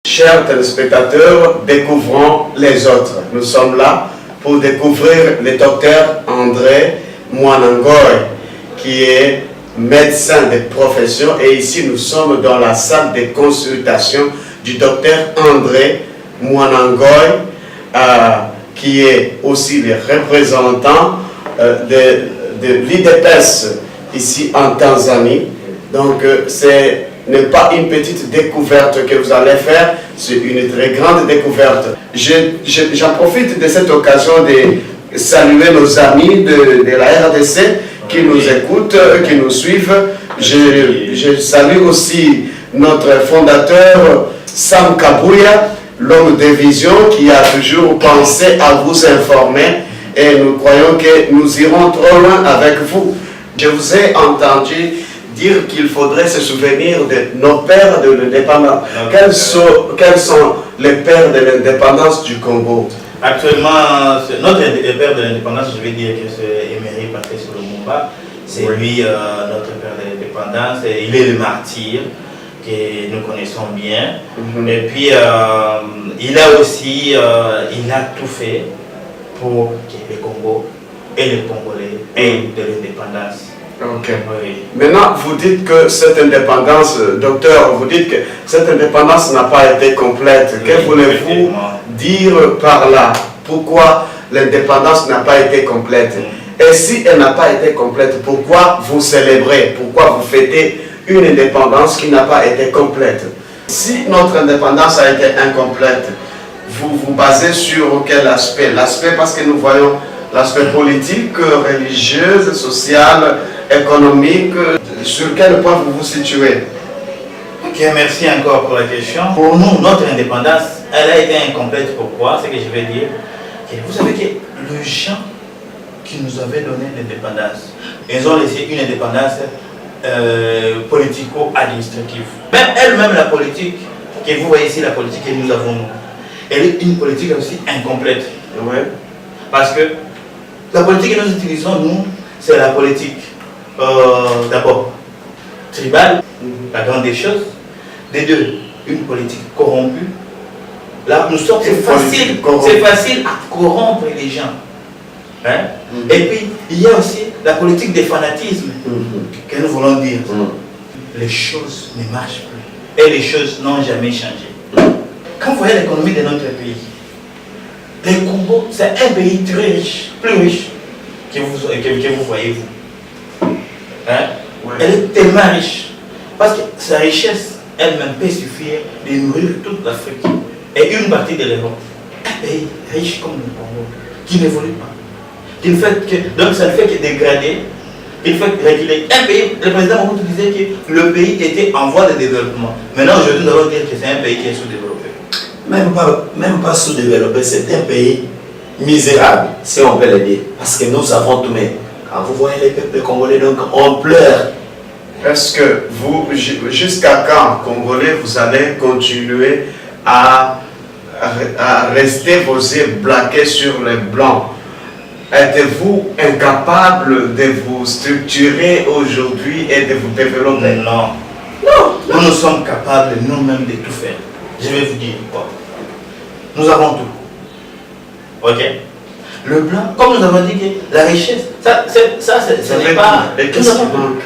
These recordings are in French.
Chers téléspectateurs, découvrons les autres. Nous sommes là pour découvrir le docteur André Mwanangoy, qui est médecin de profession. Et ici, nous sommes dans la salle de consultation du docteur André Mwanangoy, qui est aussi le représentant de l'IDPS ici en Tanzanie. Donc, c'est n'est pas une petite découverte que vous allez faire, c'est une très grande découverte. J'en profite de cette occasion de saluer nos amis de la RDC qui nous écoutent, qui nous suivent. Je salue aussi notre fondateur Sam Kabouya, l'homme de vision qui a toujours pensé à vous informer, et nous croyons que nous irons trop loin avec vous. Je vous ai entendu dire qu'il faudrait se souvenir de nos pères de l'indépendance. Quels sont les pères de l'indépendance du Congo? Actuellement, notre père de l'indépendance, je vais dire que c'est Emery Patrice Lumumba. C'est lui notre père de l'indépendance. Il est le martyr que nous connaissons bien. Et puis, il a aussi, il a tout fait pour que le Congo et les Congolais aient de l'indépendance. Ok. Oui. Maintenant, vous dites que cette indépendance, docteur, vous dites que cette indépendance n'a pas été complète. Oui, que voulez-vous dire par là? Pourquoi l'indépendance n'a pas été complète? Et si elle n'a pas été complète, pourquoi vous célébrez? Pourquoi vous fêtez une indépendance qui n'a pas été complète? Si notre indépendance a été incomplète, vous vous basez sur quel aspect? L'aspect, parce que nous voyons l'aspect politique, religieux, social, économique. Sur quel point vous vous situez? Ok, merci encore pour la question. Pour nous, notre indépendance, elle a été incomplète. Pourquoi? C'est que je vais dire que vous savez que les gens qui nous avaient donné l'indépendance, ils ont laissé une indépendance politico-administrative. Même elle-même, la politique, que vous voyez ici, la politique que nous avons, elle est une politique aussi incomplète. Ouais. Parce que la politique que nous utilisons, nous, c'est la politique d'abord tribale, la grande des choses. Des deux, une politique corrompue. Là, nous sommes, c'est facile à corrompre les gens. Hein? Et puis, il y a aussi la politique des fanatismes que nous voulons dire. Les choses ne marchent plus et les choses n'ont jamais changé. Quand vous voyez l'économie de notre pays, le Congo, c'est un pays très riche, plus riche que vous voyez vous. Hein? Ouais. Elle est tellement riche parce que sa richesse elle-même peut suffire de nourrir toute l'Afrique et une partie de l'Europe. Un pays riche comme le Congo qui n'évolue pas. Donc ça ne fait que dégrader, il fait reculer. Un pays, le président Mobutu disait que le pays était en voie de développement. Maintenant aujourd'hui nous allons dire que c'est un pays qui est sous-développé. Même pas sous-développé, c'est un pays misérable, si on peut le dire. Parce que nous avons tout, mais quand vous voyez les peuples congolais, donc on pleure. Est-ce que vous, jusqu'à quand, Congolais, vous allez continuer à rester vos yeux braqués sur les blancs? Êtes-vous incapable de vous structurer aujourd'hui et de vous développer? Non. Non. Nous sommes capables nous-mêmes de tout faire. Je vais vous dire quoi. Nous avons tout. Ok? Le blanc, comme nous avons dit que la richesse, ce n'est pas. Et qu'est-ce qui manque?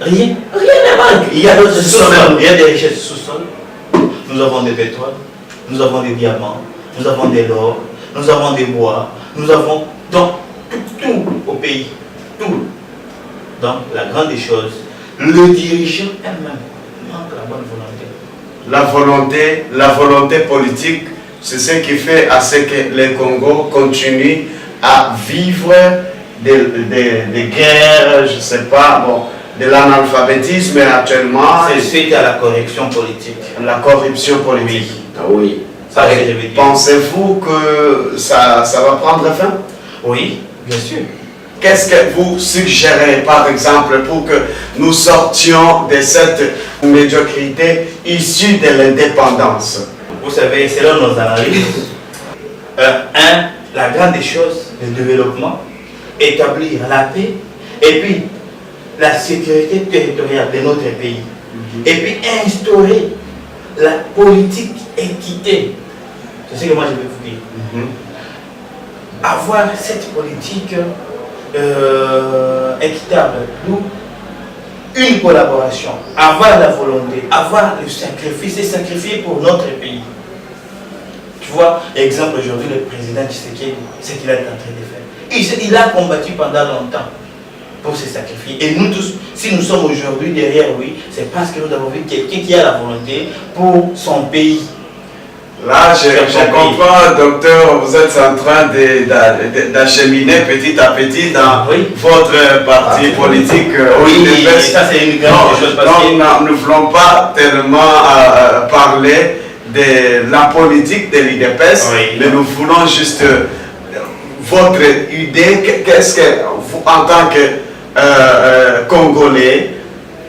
Rien. Rien ne manque. Il y a d'autres sous-sols. Il y a des richesses sous-sol. Nous avons des pétroles, nous avons des diamants, nous avons de l'or, nous avons des bois, nous avons donc tout au pays. Tout. Donc la grande des choses, le dirigeant elle-même manque la bonne volonté. La volonté politique, c'est ce qui fait à ce que le Congo continue à vivre des guerres, je ne sais pas, bon, de l'analphabétisme actuellement. C'est suite à la corruption politique. La corruption politique. Ah oui. Pensez-vous que ça va prendre fin? Oui, bien sûr. Qu'est-ce que vous suggérez, par exemple, pour que nous sortions de cette médiocrité issue de l'indépendance? Vous savez, selon nos analyses, la grande des choses, le développement, établir la paix, et puis la sécurité territoriale de notre pays, et puis instaurer la politique équité. C'est ce que moi je vais vous dire. Avoir cette politique équitable, nous, une collaboration, avoir la volonté, avoir le sacrifice et sacrifier pour notre pays. Tu vois, exemple aujourd'hui, le président Tshisekedi, ce qu'il est en train de faire. Il a combattu pendant longtemps pour se sacrifier. Et nous tous, si nous sommes aujourd'hui derrière lui, c'est parce que nous avons vu quelqu'un qui a la volonté pour son pays. Là, je comprends, docteur, vous êtes en train d'acheminer petit à petit dans votre parti politique. Oui, ça c'est une grande chose. Nous ne voulons pas tellement parler de la politique de l'IDPS, mais nous voulons juste votre idée. Qu'est-ce que vous, en tant que Congolais,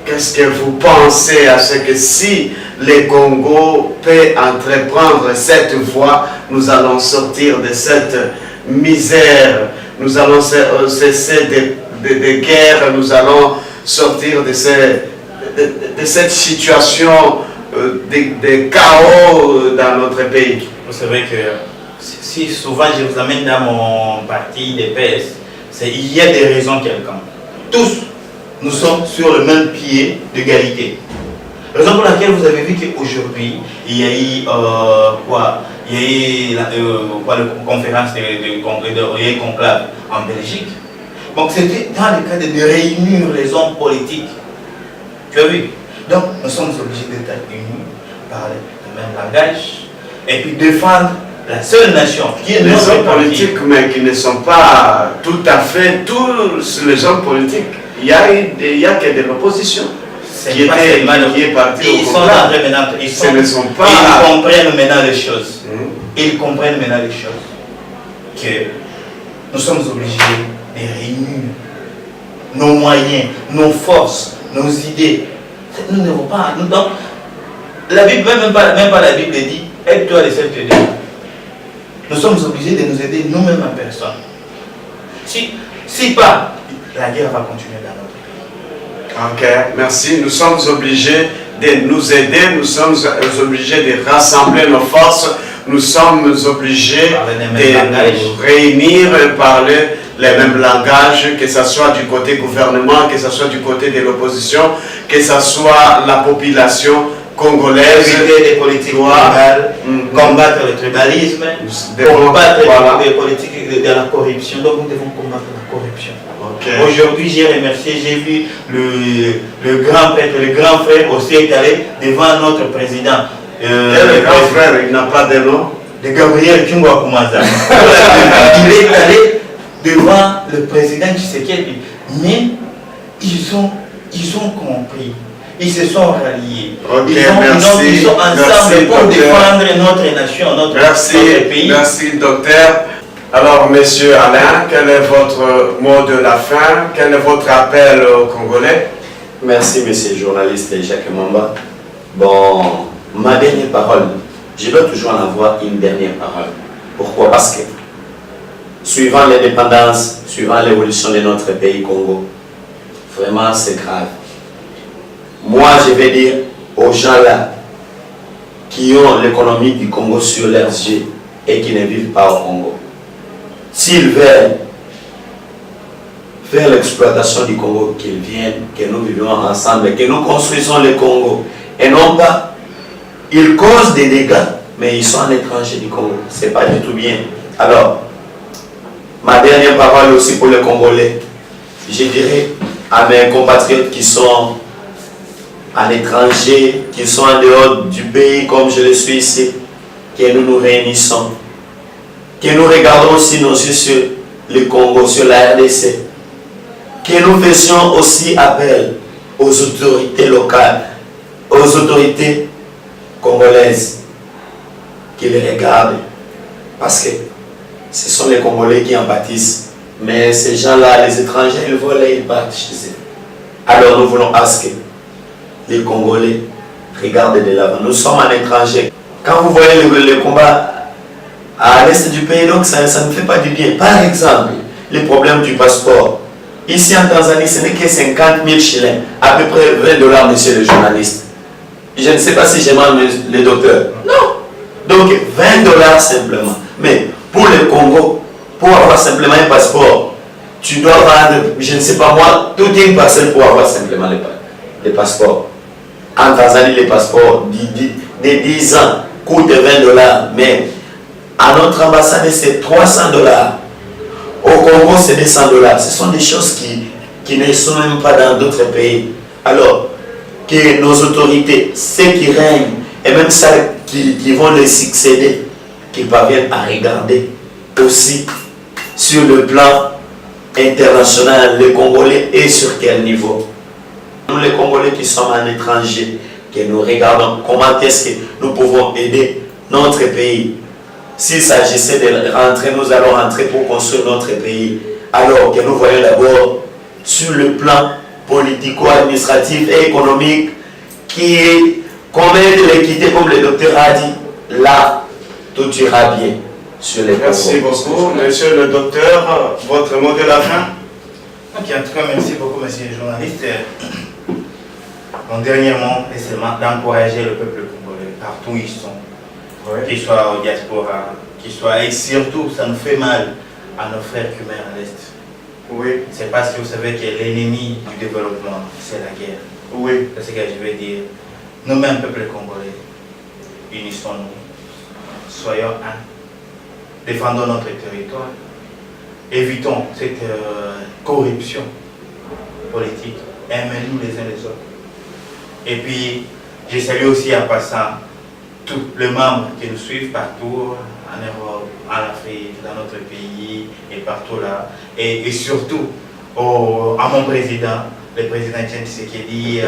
qu'est-ce que vous pensez à ce que si le Congo peut entreprendre cette voie, nous allons sortir de cette misère, nous allons cesser de guerre, nous allons sortir de cette situation de chaos dans notre pays. Vous savez que si souvent je vous amène dans mon parti d'IDPS, il y a des raisons quelconques. Tous, nous sommes sur le même pied d'égalité. Raison pour laquelle vous avez vu qu'aujourd'hui, il y a eu la conférence de conclave en Belgique. Donc c'était dans le cadre de réunir les hommes politiques. Tu as vu? Donc nous sommes obligés d'être unis, parler le même langage et puis défendre la seule nation qui est les hommes politiques, mais qui ne sont pas tout à fait tous les hommes politiques. Il y a que de l'opposition qui est parti au conclave. Ils comprennent maintenant les choses. Ils comprennent maintenant les choses. Que nous sommes obligés de réunir nos moyens, nos forces, nos idées. Nous n'avons pas. Donc, la Bible, même pas la Bible dit, aide-toi les seuls te dire. Nous sommes obligés de nous aider nous-mêmes en personne. Si pas, la guerre va continuer dans notre pays. Ok, merci. Nous sommes obligés de nous aider, nous sommes obligés de rassembler nos forces, nous sommes obligés de nous réunir et parler les mêmes langages, que ce soit du côté gouvernement, que ce soit du côté de l'opposition, que ce soit la population congolaise. Éviter les politiques tribales, combattre le tribalisme, combattre les politiques de la corruption. Donc nous devons combattre la corruption. Okay. Aujourd'hui, j'ai remercié, j'ai vu le grand prêtre, le grand frère aussi est allé devant notre président. Le grand frère, il n'a pas de nom. De Gabriel Kingwa Kumaza. Il est allé devant le président Tshisekedi. Mais ils ont compris. Ils se sont ralliés. Okay, ils sont ensemble pour défendre notre nation, notre pays. Merci, docteur. Alors, monsieur Alain, quel est votre mot de la fin? Quel est votre appel aux Congolais? Merci, monsieur le journaliste Jacques Mamba. Bon, ma dernière parole, je dois toujours en avoir une dernière parole. Pourquoi? Parce que, suivant l'indépendance, suivant l'évolution de notre pays Congo, vraiment c'est grave. Moi, je vais dire aux gens là qui ont l'économie du Congo sur leurs yeux et qui ne vivent pas au Congo, s'ils veulent faire l'exploitation du Congo, qu'ils viennent, que nous vivons ensemble, que nous construisons le Congo, et non pas, ils causent des dégâts, mais ils sont en étranger du Congo. Ce n'est pas du tout bien. Alors, ma dernière parole aussi pour les Congolais, je dirais à mes compatriotes qui sont à l'étranger, qui sont en dehors du pays comme je le suis ici, que nous nous réunissons, que nous regardons aussi nos yeux sur le Congo, sur la RDC, que nous faisions aussi appel aux autorités locales, aux autorités congolaises, qui les regardent, parce que ce sont les Congolais qui en bâtissent, mais ces gens-là, les étrangers, ils volent et ils partent chez eux. Alors nous voulons à ce que les Congolais regardent de l'avant. Nous sommes en étranger. Quand vous voyez le combat à l'est du pays, donc ça ne fait pas du bien. Par exemple, les problèmes du passeport. Ici en Tanzanie, ce n'est que 50 000 shillings, à peu près $20, monsieur le journaliste. Je ne sais pas si j'ai mal le docteur. Non, Donc 20 dollars simplement. Mais pour le Congo, pour avoir simplement un passeport, tu dois vendre, je ne sais pas moi, toute une parcelle pour avoir simplement les passeports. En Tanzanie, les passeports de 10 ans coûtent 20 dollars. Mais à notre ambassade, c'est 300 dollars. Au Congo, c'est 200 dollars. Ce sont des choses qui ne sont même pas dans d'autres pays. Alors, que nos autorités, ceux qui règnent, et même ceux qui vont les succéder, qu'ils parviennent à regarder aussi sur le plan international, les Congolais et sur quel niveau. Nous, les Congolais qui sommes en étranger, que nous regardons comment est-ce que nous pouvons aider notre pays. S'il s'agissait de rentrer, nous allons rentrer pour construire notre pays. Alors que nous voyons d'abord sur le plan politico-administratif et économique qui est combien de l'équité, comme le docteur a dit, là, tout ira bien sur les Merci beaucoup. Monsieur le docteur, votre mot de la fin? Ok, en tout cas, merci beaucoup, monsieur le journaliste. Mon dernier mot est seulement d'encourager le peuple congolais, partout où ils sont, qu'ils soient au diaspora, qu'ils soient, et surtout, ça nous fait mal à nos frères cubains à l'Est. Oui. C'est parce que vous savez que l'ennemi du développement, c'est la guerre. Oui. C'est ce que je veux dire. Nous-mêmes, peuple congolais, unissons-nous, soyons un, défendons notre territoire, évitons cette corruption politique, aimons-nous les uns les autres. Et puis, je salue aussi en passant tous les membres qui nous suivent partout, en Europe, en Afrique, dans notre pays et partout là. Et surtout à mon président, le président Etienne Tshisekedi,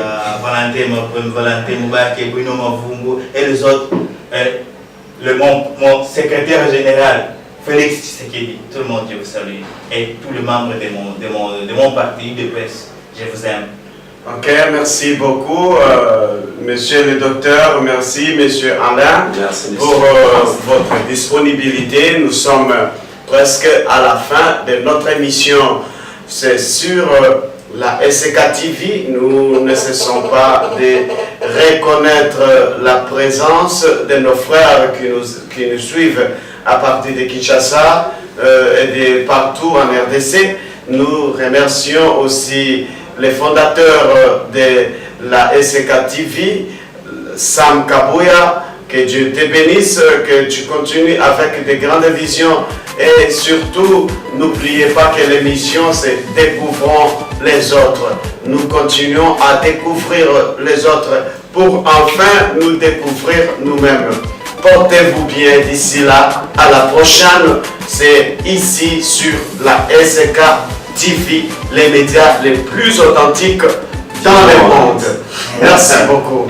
Valentin Moubake, Bruno Mavungu et les autres, mon secrétaire général, Félix Tshisekedi, tout le monde, je vous salue. Et tous les membres de mon parti de presse, je vous aime. Ok, merci beaucoup, monsieur le docteur, merci, monsieur Alain, merci, pour votre disponibilité. Nous sommes presque à la fin de notre émission. C'est sur la SK TV. Nous ne cessons pas de reconnaître la présence de nos frères qui nous suivent à partir de Kinshasa et de partout en RDC. Nous remercions aussi les fondateurs de la SK TV, Sam Kabouya, que Dieu te bénisse, que tu continues avec de grandes visions et surtout n'oubliez pas que l'émission c'est Découvrons les autres. Nous continuons à découvrir les autres pour enfin nous découvrir nous-mêmes. Portez-vous bien d'ici là, à la prochaine, c'est ici sur la SK TV, les médias les plus authentiques dans le monde. Merci beaucoup.